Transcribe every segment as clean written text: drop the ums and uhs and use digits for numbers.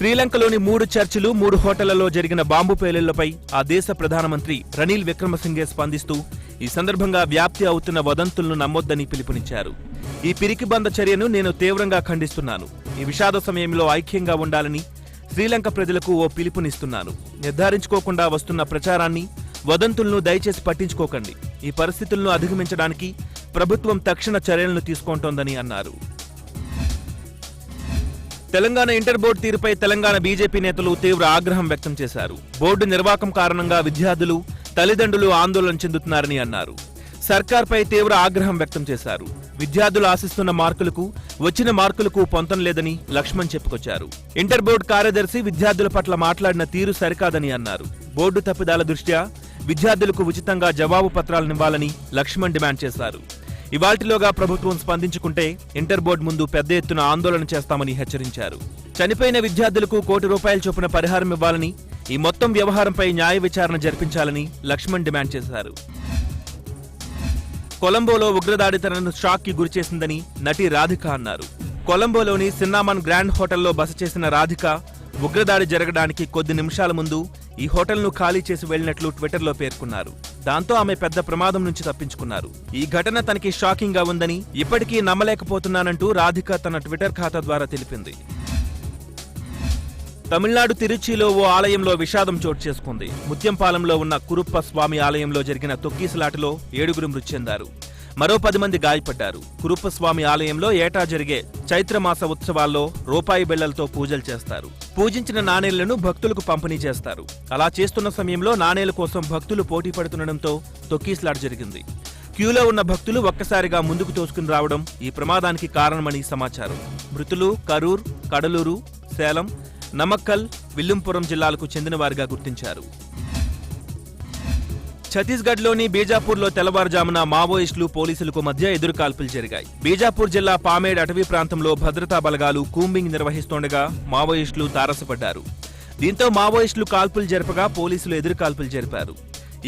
శ్రీలంకలోని 3 చర్చిలు 3 హోటళ్లలో జరిగిన బాంబు పేలుళ్లపై ఆ దేశ ప్రధానమంత్రి రనిల్ విక్రమసింఘే స్పందిస్తూ ఈ సందర్భంగా వ్యాప్తి అవుతున్న వదంతులను నమ్మొద్దని పిలుపునిచ్చారు. ఈ పిరికిబంద చర్యను నేను తీవ్రంగా ఖండిస్తున్నాను. ఈ విషాద సమయంలో ఐక్యంగా ఉండాలని శ్రీలంక ప్రజలకు ఓ పిలుపునిస్తున్నాను. నిర్ధారించుకోకుండా వస్తున్న ప్రచారాన్ని, వదంతులను దయచేసి పట్టించుకోకండి. ఈ పరిస్థితులను అధిగమించడానికి ప్రభుత్వం తక్షణ చర్యలను తీసుకుంటోందని అన్నారు. తెలంగాణ ఇంటర్ బోర్డు తీరుపై తెలంగాణ బీజేపీ నేతలు తీవ్ర ఆగ్రహం వ్యక్తం చేశారు. బోర్డు నిర్వాకం కారణంగా విద్యార్థులు, తల్లిదండ్రులు ఆందోళన చెందుతున్నారని అన్నారు. సర్కార్పై తీవ్ర ఆగ్రహం వ్యక్తం చేశారు. విద్యార్థులు ఆశిస్తున్న మార్కులకు, వచ్చిన మార్కులకు పొంతం లేదని లక్ష్మణ్ చెప్పుకొచ్చారు. ఇంటర్ బోర్డు కార్యదర్శి విద్యార్థుల పట్ల మాట్లాడిన తీరు సరికాదని అన్నారు. బోర్డు తప్పిదాల దృష్ట్యా విద్యార్థులకు ఉచితంగా జవాబు పత్రాలనివ్వాలని లక్ష్మణ్ డిమాండ్ చేశారు. ఇవాల్టిలోగా ప్రభుత్వం స్పందించుకుంటే ఇంటర్ బోర్డు ముందు పెద్ద ఎత్తున ఆందోళన చేస్తామని హెచ్చరించారు. చనిపోయిన విద్యార్థులకు ₹1 కోటి చొప్పున పరిహారం ఇవ్వాలని, ఈ మొత్తం వ్యవహారంపై న్యాయ విచారణ జరిపించాలని లక్ష్మణ్ డిమాండ్ చేశారు. కొలంబోలో ఉగ్రదాడి తనను షాక్ కి గురిచేసిందని నటి రాధిక అన్నారు. కొలంబోలోని సిన్నామన్ గ్రాండ్ హోటల్లో బస చేసిన రాధిక ఉగ్రదాడి జరగడానికి కొద్ది నిమిషాల ముందు ఈ హోటల్ను ఖాళీ చేసి వెళ్లినట్లు ట్విట్టర్లో పేర్కొన్నారు. దాంతో ఆమె పెద్ద ప్రమాదం నుంచి తప్పించుకున్నారు. ఈ ఘటన తనకి షాకింగ్ గా ఉందని, ఇప్పటికీ నమ్మలేకపోతున్నానంటూ రాధిక తన ట్విట్టర్ ఖాతా ద్వారా తెలిపింది. తమిళనాడు తిరుచిలో ఓ ఆలయంలో విషాదం చోటు చేసుకుంది. ముత్యంపాలెంలో ఉన్న కురుప్ప స్వామి ఆలయంలో జరిగిన తొక్కీసలాటలో 7 మృతి చెందారు. మరో 10 మంది గాయపడ్డారు. కురుప్పస్వామి ఆలయంలో ఏటా జరిగే చైత్రమాస ఉత్సవాల్లో రూపాయి బిళ్లలతో పూజలు చేస్తారు. పూజించిన నాణేళ్లను భక్తులకు పంపిణీ చేస్తారు. అలా చేస్తున్న సమయంలో నాణేల కోసం భక్తులు పోటీ పడుతుండటంతో తొక్కీసలాట జరిగింది. క్యూలో ఉన్న భక్తులు ఒక్కసారిగా ముందుకు తోసుకుని రావడం ఈ ప్రమాదానికి కారణమని సమాచారం. మృతులు కరూర్, కడలూరు, సేలం, నమక్కల్, విల్లుంపురం జిల్లాలకు చెందినవారిగా గుర్తించారు. ఛత్తీస్గఢ్లోని బీజాపూర్లో తెల్లవారుజామున మావోయిస్టులు, పోలీసులకు మధ్య ఎదురుకాల్పులు జరిగాయి. బీజాపూర్ జిల్లా పామేడ్ అటవీ ప్రాంతంలో భద్రతా బలగాలు కూంబింగ్ నిర్వహిస్తుండగా మావోయిస్టులు తారసపడ్డారు. దీంతో మావోయిస్టులు కాల్పులు జరపగా పోలీసులు ఎదురుకాల్పులు జరిపారు.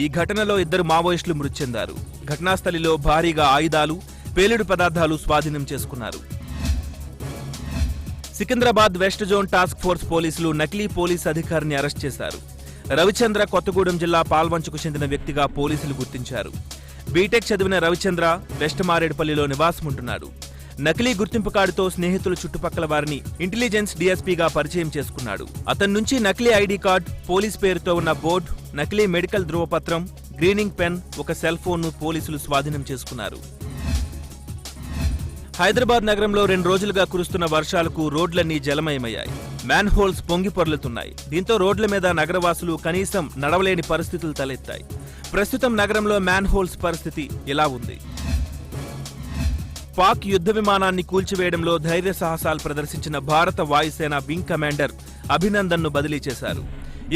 ఈ ఘటనలో 2 మావోయిస్టులు మృతి చెందారు. ఘటనాస్థలిలో భారీగా ఆయుధాలు, పేలుడు పదార్థాలు స్వాధీనం చేసుకున్నారు. Secunderabad west zone task force పోలీసులు నకిలీ పోలీస్ అధికారిని అరెస్ట్ చేశారు. రవిచంద్ర కొత్తగూడెం జిల్లా పాల్వంచుకు చెందిన వ్యక్తిగా పోలీసులు గుర్తించారు. బీటెక్ చదివిన రవిచంద్ర వెస్ట్ మారేడుపల్లిలో నివాసముంటున్నాడు. నకిలీ గుర్తింపు కార్డుతో స్నేహితులు చుట్టుపక్కల వారిని ఇంటెలిజెన్స్ డీఎస్పీగా పరిచయం చేసుకున్నాడు. అతని నుంచి నకిలీ ఐడి కార్డ్, పోలీస్ పేరుతో ఉన్న బోర్డు, నకిలీ మెడికల్ ధృవపత్రం, గ్రీనింగ్ పెన్, ఒక సెల్ ఫోన్ను పోలీసులు స్వాధీనం చేసుకున్నారు. హైదరాబాద్ నగరంలో 2 రోజులుగా కురుస్తున్న వర్షాలకు రోడ్లన్నీ జలమయమయ్యాయి. మ్యాన్ హోల్స్ పొంగి పొర్లుతున్నాయి. దీంతో రోడ్ల మీద నగరవాసులు కనీసం నడవలేని పరిస్థితులు తలెత్తాయి. ప్రస్తుతం నగరంలో మ్యాన్ హోల్స్ పరిస్థితి ఇలా ఉంది. పాక్ యుద్ధ విమానాన్ని కూల్చివేయడంలో ధైర్య సాహసాలు ప్రదర్శించిన భారత వాయుసేన వింగ్ కమాండర్ అభినందన్ను బదిలీ చేశారు.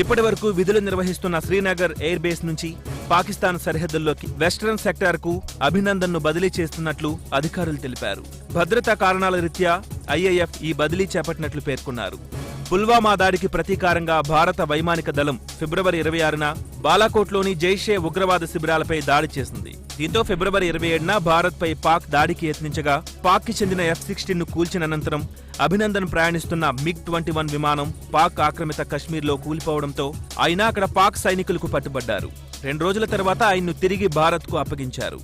ఇప్పటి వరకు విధులు నిర్వహిస్తున్న శ్రీనగర్ ఎయిర్ బేస్ నుంచి పాకిస్తాన్ సరిహద్దుల్లోకి వెస్టర్న్ సెక్టార్కు అభినందన్ను బదిలీ చేస్తున్నట్లు అధికారులు తెలిపారు. భద్రతా కారణాల రీత్యా ఐఏఎఫ్ ఈ బదిలీ చేపట్టినట్లు పేర్కొన్నారు. పుల్వామా దాడికి ప్రతీకారంగా భారత వైమానిక దళం ఫిబ్రవరి 26న బాలాకోట్లోని జైషే ఉగ్రవాద శిబిరాలపై దాడి చేసింది. దీంతో ఫిబ్రవరి 27న భారత్పై పాక్ దాడికి యత్నించగా పాక్కి చెందిన F-16ను కూల్చిన అనంతరం అభినందన్ ప్రయాణిస్తున్న MiG-21 విమానం పాక్ ఆక్రమిత కశ్మీర్లో కూలిపోవడంతో ఆయన అక్కడ పాక్ సైనికులకు పట్టుబడ్డారు. 2 రోజుల తర్వాత ఆయన్ను తిరిగి భారత్కు అప్పగించారు.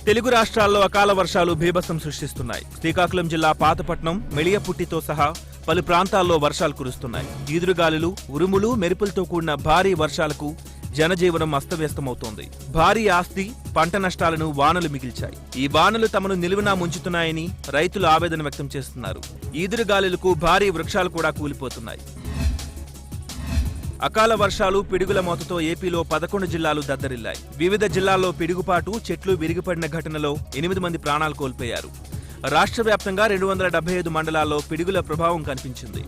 తెలుగు రాష్ట్రాల్లో అకాల వర్షాలు బీభత్సం సృష్టిస్తున్నాయి. శ్రీకాకుళం జిల్లా పాతపట్నం, మెళియపుట్టితో సహా పలు ప్రాంతాల్లో వర్షాలు కురుస్తున్నాయి. ఈదురుగాలులు, ఉరుములు, మెరుపులతో కూడిన భారీ వర్షాలకు జనజీవనం అస్తవ్యస్తమవుతోంది. భారీ ఆస్తి, పంట నష్టాలను వానలు మిగిల్చాయి. ఈ వానలు తమను నిలువునా ముంచుతున్నాయని రైతులు ఆవేదన వ్యక్తం చేస్తున్నారు. ఈదురుగాలులకు భారీ వృక్షాలు కూడా కూలిపోతున్నాయి. అకాల వర్షాలు, పిడుగుల మోతతో ఏపీలో 11 జిల్లాలు దద్దరిల్లాయి. వివిధ జిల్లాల్లో పిడుగుపాటు, చెట్లు విరిగిపడిన ఘటనలో 8 మంది ప్రాణాలు కోల్పోయారు. రాష్ట్ర వ్యాప్తంగా 275 మండలాల్లో పిడుగుల ప్రభావం కనిపించింది.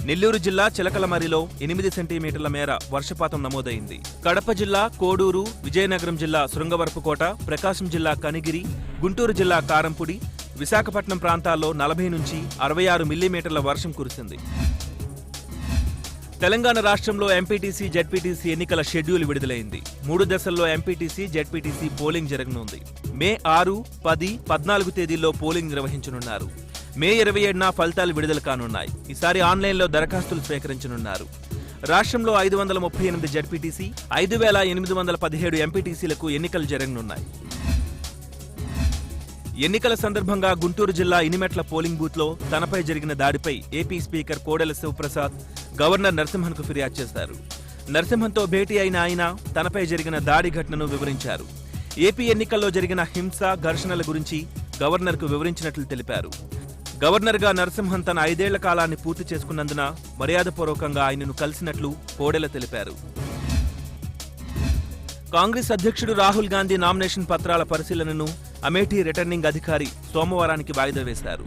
నెల్లూరు జిల్లా చిలకలమరిలో 8 సెంటీమీటర్ల మేర వర్షపాతం నమోదైంది. కడప జిల్లా కోడూరు, విజయనగరం జిల్లా శృంగవరపుకోట, ప్రకాశం జిల్లా కనిగిరి, గుంటూరు జిల్లా కారంపూడి, విశాఖపట్నం ప్రాంతాల్లో 40 నుంచి 66 మిల్లీమీటర్ల వర్షం కురిసింది. తెలంగాణ రాష్ట్రంలో ఎంపీటీసీ, జెడ్పీటీసీ ఎన్నికల షెడ్యూల్ విడుదలైంది. 3 దశల్లో ఎంపీటీసీ, జెడ్పీటీసీ పోలింగ్ జరగనుంది. మే 6, 10, 14 తేదీల్లో పోలింగ్ నిర్వహించనున్నారు. మే 27న ఫలితాలు విడుదల కానున్నాయి. ఈసారి ఆన్లైన్లో దరఖాస్తులు స్వీకరించనున్నారు. రాష్ట్రంలో 538 జడ్పీటీసీ, 5817 ఎంపీటీసీలకు ఎన్నికలు జరగనున్నాయి. ఎన్నికల సందర్భంగా గుంటూరు జిల్లా ఇనిమెట్ల పోలింగ్ బూత్లో తనపై జరిగిన దాడిపై AP speaker Kodela Sivaprasad governor నరసింహన్కు ఫిర్యాదు చేశారు. నరసింహన్తో భేటీ అయిన ఆయన తనపై జరిగిన దాడి ఘటనను వివరించారు. ఏపీ ఎన్నికల్లో జరిగిన హింస, ఘర్షణల గురించి గవర్నర్కు వివరించినట్లు తెలిపారు. గవర్నర్గా నరసింహన్ తన 5 ఏళ్ల కాలాన్ని పూర్తి చేసుకున్నందున మర్యాదపూర్వకంగా ఆయనను కలిసినట్లు కోడెల తెలిపారు. కాంగ్రెస్ అధ్యక్షుడు రాహుల్ గాంధీ నామినేషన్ పత్రాల పరిశీలనను అమేఠీ రిటర్నింగ్ అధికారి సోమవారానికి వాయిదా వేశారు.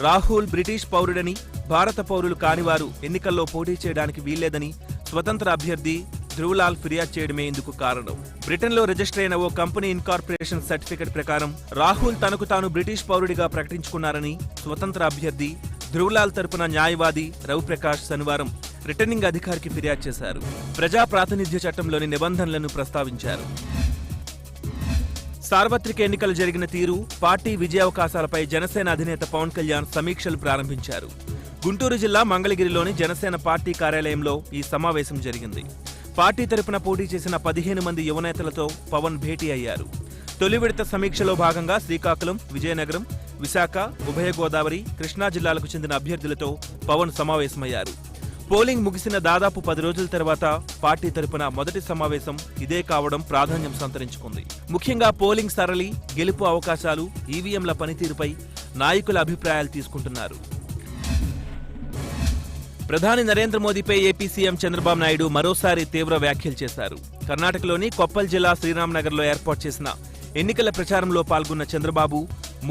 రాహుల్ బ్రిటిష్ పౌరుడని, భారత పౌరులు కానివారు ఎన్నికల్లో పోటీ చేయడానికి వీల్లేదని స్వతంత్ర అభ్యర్థి ధ్రువలాల్ ఫిర్యాదు చేయడమే ఇందుకు కారణం. బ్రిటన్లో రిజిస్టర్ అయిన ఓ కంపెనీ ఇన్కార్పొరేషన్ సర్టిఫికెట్ ప్రకారం రాహుల్ తనకు తాను బ్రిటిష్ పౌరుడిగా ప్రకటించుకున్నారని స్వతంత్ర అభ్యర్థి ధ్రువలాల్ తరపున న్యాయవాది రవిప్రకాష్ శనివారం రిటర్నింగ్ అధికారికి ఫిర్యాదు చేశారు. ప్రజా ప్రాతినిధ్య చట్టంలోని నిబంధనలను ప్రస్తావించారు. సార్వత్రిక ఎన్నికలు జరిగిన తీరు, పార్టీ విజయావకాశాలపై జనసేన అధినేత పవన్ కళ్యాణ్ సమీక్షలు ప్రారంభించారు. గుంటూరు జిల్లా మంగళగిరిలోని జనసేన పార్టీ కార్యాలయంలో ఈ సమావేశం జరిగింది. పార్టీ తరపున పోటీ చేసిన 15 మంది యువనేతలతో పవన్ భేటీ అయ్యారు. తొలి విడత సమీక్షలో భాగంగా శ్రీకాకుళం, విజయనగరం, విశాఖ, ఉభయ గోదావరి, కృష్ణా జిల్లాలకు చెందిన అభ్యర్థులతో పవన్ సమావేశమయ్యారు. పోలింగ్ ముగిసిన దాదాపు 10 రోజుల తర్వాత పార్టీ తరపున మొదటి సమావేశం ఇదే కావడం ప్రాధాన్యం సంతరించుకుంది. ముఖ్యంగా పోలింగ్ సరళి, గెలుపు అవకాశాలు, ఈవీఎంల పనితీరుపై నాయకుల అభిప్రాయాలు తీసుకుంటున్నారు. ప్రధాని నరేంద్ర మోదీపై ఏపీ సీఎం చంద్రబాబు నాయుడు మరోసారి తీవ్ర వ్యాఖ్యలు చేశారు. కర్ణాటకలోని కొప్పల్ జిల్లా శ్రీరాంనగర్లో ఏర్పాటు చేసిన ఎన్నికల ప్రచారంలో పాల్గొన్న చంద్రబాబు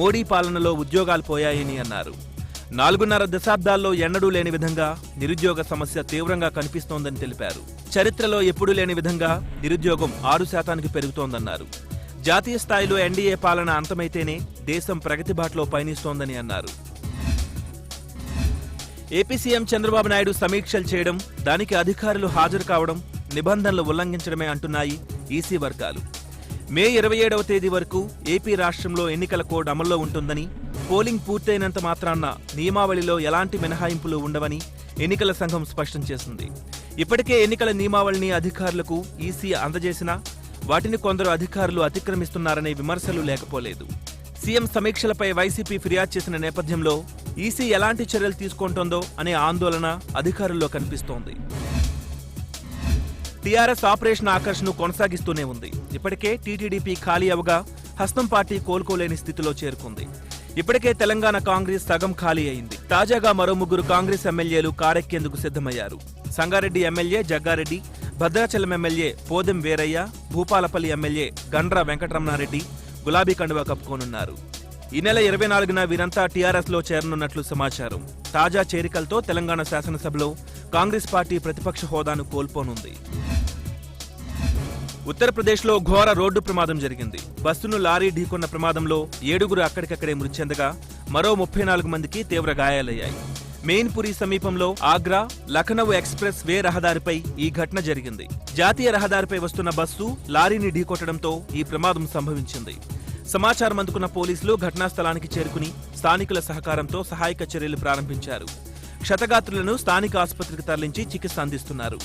మోడీ పాలనలో ఉద్యోగాలు పోయాయని అన్నారు. 4.5 దశాబ్దాల్లో ఎన్నడూ లేని విధంగా నిరుద్యోగ సమస్య తీవ్రంగా కనిపిస్తోందని తెలిపారు. చరిత్రలో ఎప్పుడూ లేని విధంగా నిరుద్యోగం 6% పెరుగుతోందన్నారు. జాతీయ స్థాయిలో ఎన్డీఏ పాలన అంతమైతేనే దేశం ప్రగతి బాటలో పయనిస్తోందని అన్నారు. ఏపీ సీఎం చంద్రబాబు నాయుడు సమీక్షలు చేయడం, దానికి అధికారులు హాజరు కావడం నిబంధనలు ఉల్లంఘించడమే అంటున్నాయి ఈసీ వర్గాలు. మే 27వ తేదీ వరకు ఏపీ రాష్ట్రంలో ఎన్నికల కోడ్ అమల్లో ఉంటుందని, పోలింగ్ పూర్తయినంత మాత్రాన నియమావళిలో ఎలాంటి మినహాయింపులు ఉండవని ఎన్నికల సంఘం స్పష్టం చేసింది. ఇప్పటికే ఎన్నికల నియమావళిని అధికారులకు ఈసీ అందజేసినా వాటిని కొందరు అధికారులు అతిక్రమిస్తున్నారనే విమర్శలు లేకపోలేదు. సీఎం సమీక్షలపై వైసీపీ ఫిర్యాదు చేసిన నేపథ్యంలో ఈసీ ఎలాంటి చర్యలు తీసుకుంటోందో అనే ఆందోళన అధికారుల్లో కనిపిస్తోంది. టీఆర్ఎస్ ఆపరేషన్ ఆకర్ష్ను కొనసాగిస్తూనే ఉంది. ఇప్పటికే టీటీడీపీ ఖాళీ అవగా హస్తం పార్టీ కోలుకోలేని స్థితిలో చేరుకుంది. ఇప్పటికే తెలంగాణ కాంగ్రెస్ సగం ఖాళీ అయింది. తాజాగా మరో 3 కాంగ్రెస్ ఎమ్మెల్యేలు కారెక్కేందుకు సిద్ధమయ్యారు. Sangareddy MLA Jaggareddy, Bhadrachalam MLA Podem Veeraiah, Bhupalpally MLA Gandra Venkataramanareddy గులాబీ కండువా కప్పుకోనున్నారు. ఈ నెల 24న వీరంతా టీఆర్ఎస్లో చేరనున్నట్లు సమాచారం. తాజా చేరికలతో తెలంగాణ శాసనసభలో కాంగ్రెస్ పార్టీ ప్రతిపక్ష హోదాను కోల్పోనుంది. ఉత్తరప్రదేశ్లో ఘోర రోడ్డు ప్రమాదం జరిగింది. బస్సును లారీ ఢీకొన్న ప్రమాదంలో 7గురు అక్కడికక్కడే మృతి చెందగా మరో 34 మందికి తీవ్ర గాయాలయ్యాయి. మెయిన్పురి సమీపంలో ఆగ్రా లఖనౌ ఎక్స్ప్రెస్ వే రహదారిపై ఈ ఘటన జరిగింది. జాతీయ రహదారిపై వస్తున్న బస్సు లారీని ఢీకొట్టడంతో ఈ ప్రమాదం సంభవించింది. సమాచారం అందుకున్న పోలీసులు ఘటనా స్థలానికి చేరుకుని స్థానికుల సహకారంతో సహాయక చర్యలు ప్రారంభించారు. క్షతగాత్రులను స్థానిక ఆసుపత్రికి తరలించి చికిత్స అందిస్తున్నారు.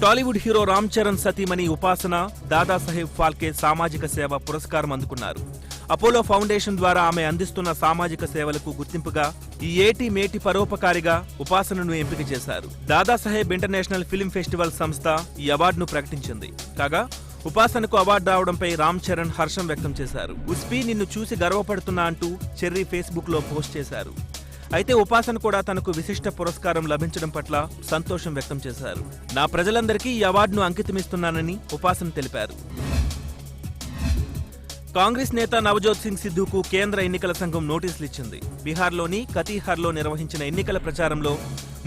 టాలీవుడ్ హీరో రామ్ చరణ్ సతీమణి ఉపాసన దాదాసాహెబ్ ఫాల్కే సామాజిక సేవ పురస్కారం అందుకున్నారు. అపోలో ఫౌండేషన్ ద్వారా ఆమె అందిస్తున్న సామాజిక సేవలకు గుర్తింపుగా ఈ ఏటి మేటి పరోపకారిగా ఉపాసనను ఎంపిక చేశారు. దాదాసాహెబ్ ఇంటర్నేషనల్ ఫిల్మ్ ఫెస్టివల్ సంస్థ ఈ అవార్డును ప్రకటించింది. కాగా ఉపాసనకు అవార్డు రావడంపై రామ్ చరణ్ హర్షం వ్యక్తం చేశారు. ఉస్పీ నిన్ను చూసి గర్వపడుతున్నా అంటూ చెర్రీ ఫేస్బుక్ లో పోస్ట్ చేశారు. అయితే ఉపాసన కూడా తనకు విశిష్ట పురస్కారం లభించడం పట్ల సంతోషం వ్యక్తం చేశారు. నా ప్రజలందరికీ ఈ అవార్డును అంకితమిస్తున్నానని ఉపాసన తెలిపారు. కాంగ్రెస్ నేత నవజోత్ సింగ్ సిద్ధుకు కేంద్ర ఎన్నికల సంఘం నోటీసులు ఇచ్చింది. బీహార్లోని కతీహార్లో నిర్వహించిన ఎన్నికల ప్రచారంలో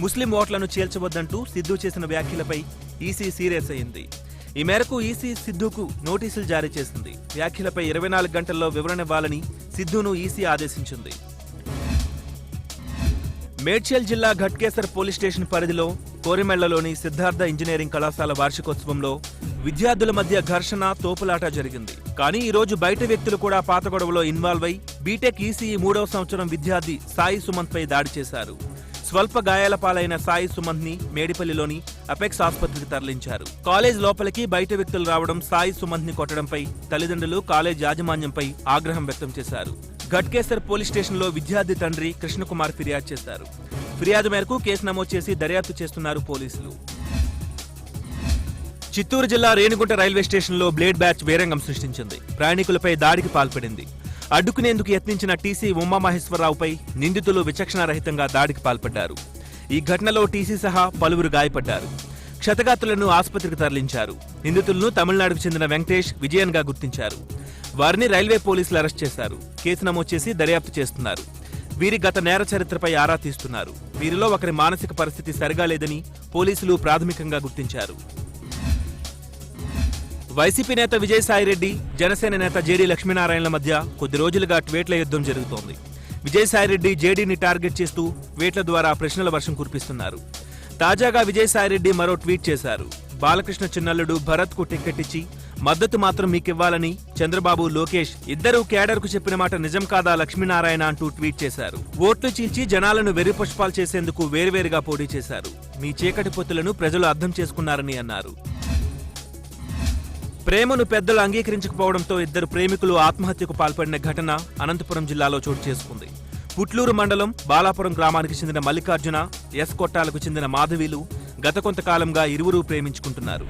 ముస్లిం ఓట్లను చేల్చవద్దంటూ సిద్ధు చేసిన వ్యాఖ్యలపై ఈసీ సీరియస్ అయింది. ఈ మేరకు ఈసీ సిద్ధుకు నోటీసులు జారీ చేసింది. వ్యాఖ్యలపై 24 గంటల్లో వివరణ ఇవ్వాలని సిద్ధును ఈసీ ఆదేశించింది. మేడ్చల్ జిల్లా ఘట్కేసర్ పోలీస్ స్టేషన్ పరిధిలో కోరిమెళ్లలోని సిద్ధార్థ ఇంజనీరింగ్ కళాశాల వార్షికోత్సవంలో విద్యార్థుల మధ్య ఘర్షణ, తోపులాట జరిగింది. కానీ ఈ రోజు బయట వ్యక్తులు కూడా పాత గొడవలో ఇన్వాల్వ్ అయి బీటెక్ ఈసీఈ 3వ సంవత్సరం విద్యార్థి సాయి సుమంత్ పై దాడి చేశారు. స్వల్ప గాయాల పాలైన సాయి సుమంత్ ని మేడిపల్లిలోని అపెక్స్ ఆసుపత్రికి తరలించారు. కాలేజ్ లోపలికి బయట వ్యక్తులు రావడం, సాయి సుమంత్ ని కొట్టడంపై తల్లిదండ్రులు, కాలేజ్ యాజమాన్యంపై ఆగ్రహం వ్యక్తం చేశారు. ఘట్కేసర్ పోలీస్ స్టేషన్లో విద్యార్థి తండ్రి కృష్ణకుమార్ ఫిర్యాదు చేశారు. ఫిర్యాదు మేరకు కేసు నమోదు చేసి దర్యాప్తు చేస్తున్నారు పోలీసులు. చిత్తూరు జిల్లా రేణిగుంట రైల్వే స్టేషన్లో బ్లేడ్ బ్యాచ్ వీరంగం సృష్టించింది. ప్రయాణికులపై దాడికి పాల్పడింది. అడ్డుకునేందుకు యత్నించిన టీసీ ఉమామహేశ్వరరావుపై నిందితులు విచక్షణారహితంగా దాడికి పాల్పడ్డారు. ఈ ఘటనలో టీసీ సహా పలువురు గాయపడ్డారు. క్షతగాత్రులను ఆసుపత్రికి తరలించారు. నిందితులను తమిళనాడుకు చెందిన వెంకటేష్, విజయన్ గా గుర్తించారు. వారిని రైల్వే పోలీసులు అరెస్ట్ చేశారు. కేసు నమోదు చేసి దర్యాప్తు చేస్తున్నారు. వీరి గత నేర చరిత్రపై ఆరా తీస్తున్నారు. వీరిలో ఒకరి మానసిక పరిస్థితి సరిగా లేదని పోలీసులు ప్రాథమికంగా గుర్తించారు. వైసీపీ నేత విజయసాయిరెడ్డి, జనసేన నేత జేడీ లక్ష్మీనారాయణల మధ్య కొద్ది రోజులుగా ట్వీట్ల యుద్ధం జరుగుతోంది. విజయసాయిరెడ్డి జేడీని టార్గెట్ చేస్తూ ట్వీట్ల ద్వారా ప్రశ్నల వర్షం కురిపిస్తున్నారు. తాజాగా విజయసాయిరెడ్డి మరో ట్వీట్ చేశారు. బాలకృష్ణ చిన్నల్లుడు భరత్ కు టికెట్ ఇచ్చి మద్దతు మాత్రం మీకివ్వాలని చంద్రబాబు, లోకేష్ ఇద్దరూ కేడర్ కు చెప్పిన మాట నిజం కాదా లక్ష్మీనారాయణ అంటూ ట్వీట్ చేశారు. ఓట్లు చీల్చి జనాలను వెర్రిపుష్పాలు చేసేందుకు వేరువేరుగా పోటీ చేశారు. మీ చీకటి పొత్తులను ప్రజలు అర్థం చేసుకున్నారని అన్నారు. ప్రేమను పెద్దలు అంగీకరించకపోవడంతో ఇద్దరు ప్రేమికులు ఆత్మహత్యకు పాల్పడిన ఘటన అనంతపురం జిల్లాలో చోటు చేసుకుంది. పుట్లూరు మండలం బాలాపురం గ్రామానికి చెందిన మల్లికార్జున, ఎస్ కొట్టాలకు చెందిన మాధవీలు గత కొంతకాలంగా ఇరువురూ ప్రేమించుకుంటున్నారు.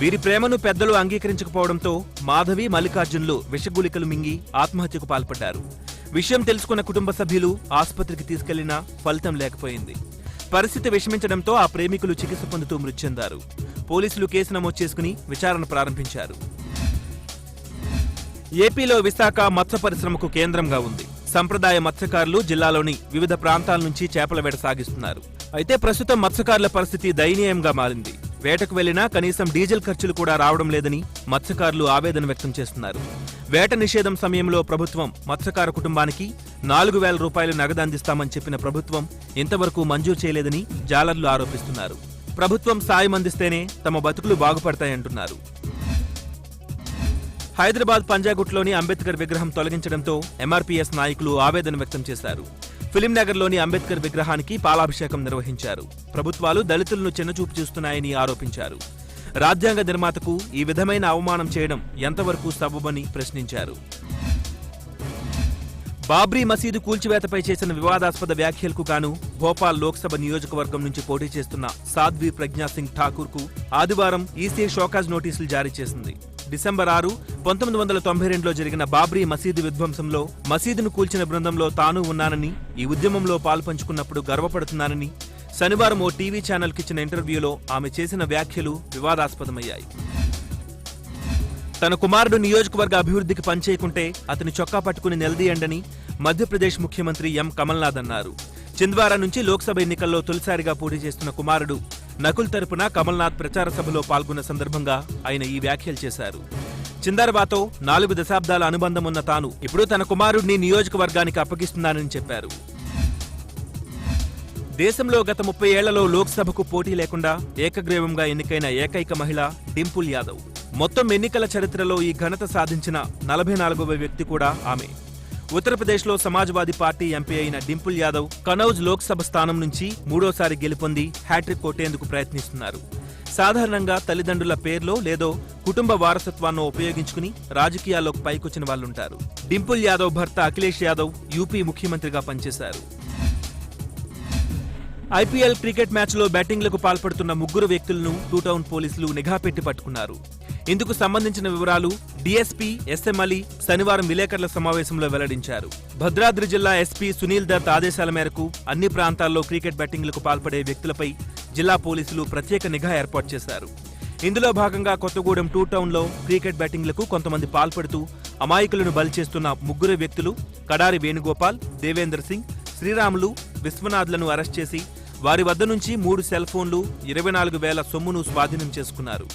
వీరి ప్రేమను పెద్దలు అంగీకరించకపోవడంతో మాధవి, మల్లికార్జునులు విషగుళికలు మింగి ఆత్మహత్యకు పాల్పడ్డారు. విషయం తెలుసుకున్న కుటుంబ సభ్యులు ఆసుపత్రికి తీసుకెళ్లినా ఫలితం లేకపోయింది. పరిస్థితి విషమించడంతో ఆ ప్రేమికులు చికిత్స పొందుతూ మృతి చెందారు. పోలీసులు కేసు నమోదు చేసుకుని విచారణ ప్రారంభించారు. ఏపీలో విశాఖ మత్స్య పరిశ్రమకు కేంద్రంగా ఉంది. సంప్రదాయ మత్స్యకారులు జిల్లాలోని వివిధ ప్రాంతాల నుంచి చేపల వేట సాగిస్తున్నారు. అయితే ప్రస్తుతం మత్స్యకారుల పరిస్థితి దయనీయంగా మారింది. వేటకు వెళ్లినా కనీసం డీజిల్ ఖర్చులు కూడా రావడం లేదని మత్స్యకారులు ఆవేదన వ్యక్తం చేస్తున్నారు. వేట నిషేధం సమయంలో ప్రభుత్వం మత్స్యకార కుటుంబానికి 4,000 రూపాయలు నగదు అందిస్తామని చెప్పిన ప్రభుత్వం ఇంతవరకు మంజూరు చేయలేదని జాలర్లు ఆరోపిస్తున్నారు. ప్రభుత్వం సాయం అందిస్తేనే తమ బతుకులు బాగుపడతాయంటున్నారు. హైదరాబాద్ పంజాగుట్లోని అంబేద్కర్ విగ్రహం తొలగించడంతో ఎంఆర్పీఎస్ నాయకులు ఆవేదన వ్యక్తం చేశారు. ఫిలింనగర్లోని అంబేద్కర్ విగ్రహానికి పాలాభిషేకం నిర్వహించారు. ప్రభుత్వాలు దళితులను చిన్నచూపు చూస్తున్నాయని ఆరోపించారు. రాజ్యాంగ నిర్మాతకు ఈ విధమైన అవమానం చేయడం ఎంతవరకు సబబని ప్రశ్నించారు. బాబ్రీ మసీదు కూల్చివేతపై చేసిన వివాదాస్పద వ్యాఖ్యలకు గాను భోపాల్ లోక్సభ నియోజకవర్గం నుంచి పోటీ చేస్తున్న సాధ్వి ప్రజ్ఞా సింగ్ ఠాకూర్ కు ఆదివారం ఈసీ షోకాజ్ నోటీసులు జారీ చేసింది. డిసెంబర్ 6, 1992లో జరిగిన బాబ్రీ మసీదు విధ్వంసంలో మసీదును కూల్చిన బృందంలో తాను ఉన్నానని, ఈ ఉద్యమంలో పాల్పంచుకున్నప్పుడు గర్వపడుతున్నానని శనివారం ఓ టీవీ ఛానల్కి ఇచ్చిన ఇంటర్వ్యూలో ఆమె చేసిన వ్యాఖ్యలు వివాదాస్పదమయ్యాయి. తన కుమారుడు నియోజకవర్గ అభివృద్ధికి పనిచేయకుంటే అతని చొక్కా పట్టుకుని నిలదీయండని మధ్యప్రదేశ్ ముఖ్యమంత్రి ఎం కమల్నాథ్ అన్నారు. చింద్వారా నుంచి లోక్సభ ఎన్నికల్లో తొలిసారిగా పోటీ చేస్తున్న కుమారుడు నకుల్ తరపున కమల్నాథ్ ప్రచార సభలో పాల్గొన్న సందర్భంగా ఆయన ఈ వ్యాఖ్యలు చేశారు. చిందర్వాతో 4 దశాబ్దాల అనుబంధం ఉన్న తాను ఇప్పుడు తన కుమారుడిని నియోజకవర్గానికి అప్పగిస్తున్నానని చెప్పారు. దేశంలో గత 30 ఏళ్లలో లోక్సభకు పోటీ లేకుండా ఏకగ్రీవంగా ఎన్నికైన ఏకైక మహిళ డింపుల్ యాదవ్. మొత్తం ఎన్నికల చరిత్రలో ఈ ఘనత సాధించిన 44వ వ్యక్తి కూడా ఆమె. ఉత్తరప్రదేశ్లో సమాజ్వాదీ పార్టీ ఎంపీ అయిన డింపుల్ యాదవ్ కనౌజ్ లోక్సభ స్థానం నుంచి 3వసారి గెలుపొంది హ్యాట్రిక్ కొట్టేందుకు ప్రయత్నిస్తున్నారు. సాధారణంగా తల్లిదండ్రుల పేర్లో లేదో కుటుంబ వారసత్వాన్ని ఉపయోగించుకుని రాజకీయాల్లోకి పైకొచ్చిన వాళ్లుంటారు. డింపుల్ యాదవ్ భర్త అఖిలేష్ యాదవ్ యూపీ ముఖ్యమంత్రిగా పనిచేశారు. ఐపీఎల్ క్రికెట్ మ్యాచ్లో బ్యాటింగ్లకు పాల్పడుతున్న 3 వ్యక్తులను టూ టౌన్ పోలీసులు నిఘా పెట్టి పట్టుకున్నారు. ఇందుకు సంబంధించిన వివరాలు డీఎస్పీ ఎస్ఎం అలీ శనివారం విలేకరుల సమావేశంలో వెల్లడించారు. భద్రాద్రి జిల్లా ఎస్పీ సునీల్ దత్ ఆదేశాల మేరకు అన్ని ప్రాంతాల్లో క్రికెట్ బ్యాటింగ్లకు పాల్పడే వ్యక్తులపై జిల్లా పోలీసులు ప్రత్యేక నిఘా ఏర్పాటు చేశారు. ఇందులో భాగంగా కొత్తగూడెం టూ టౌన్లో క్రికెట్ బ్యాటింగ్లకు కొంతమంది పాల్పడుతూ అమాయకులను బలి చేస్తున్న 3 వ్యక్తులు కడారి వేణుగోపాల్, దేవేందర్ సింగ్, శ్రీరాములు, విశ్వనాథ్లను అరెస్ట్ చేసి వారి వద్ద నుంచి 3 సెల్ ఫోన్లు, 24,000 సొమ్మును స్వాధీనం చేసుకున్నారు.